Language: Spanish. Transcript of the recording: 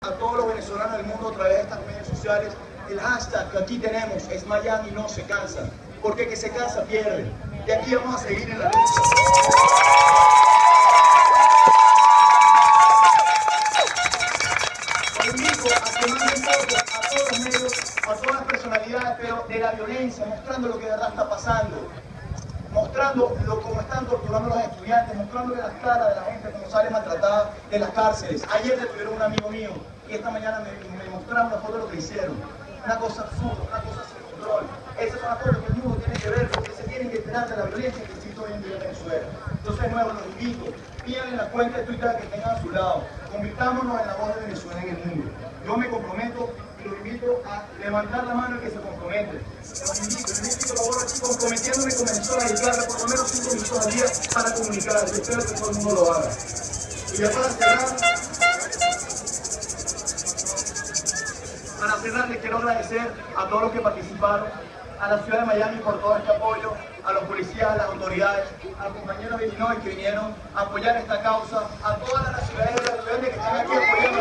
A todos los venezolanos del mundo a través de estas redes sociales, el hashtag que aquí tenemos es Miami no se cansa, porque que se cansa pierde. Y aquí vamos a seguir en la lucha. Os invito a que manden fotos a todos los medios, a todas las personalidades, pero de la violencia, mostrando lo que de verdad está pasando, mostrando cómo están torturando a los estudiantes, mostrándole las caras de la gente, cómo sale maltratada de las cárceles. Ayer detuvieron a un amigo mío y esta mañana me mostraron una foto de lo que hicieron. Una cosa absurda, una cosa sin control. Esas son las cosas que el mundo tiene que ver, porque se tienen que enterar de la violencia que existe hoy en día en Venezuela. Entonces, de nuevo, los invito, pidan en la cuenta de Twitter que tengan a su lado. Convirtámonos en la voz de Venezuela en el mundo. Yo me comprometo y los invito a levantar la mano el que se compromete. Los invito, lo voy aquí comprometiéndome con Venezuela y dedicarle por lo menos 5 minutos al día para comunicar. Yo espero que todo el mundo lo haga. Y ya para cerrar, les quiero agradecer a todos los que participaron, a la ciudad de Miami por todo este apoyo, a los policías, a las autoridades, a los compañeros de Illinois que vinieron a apoyar esta causa, a todas las ciudades y los estudiantes que están aquí apoyando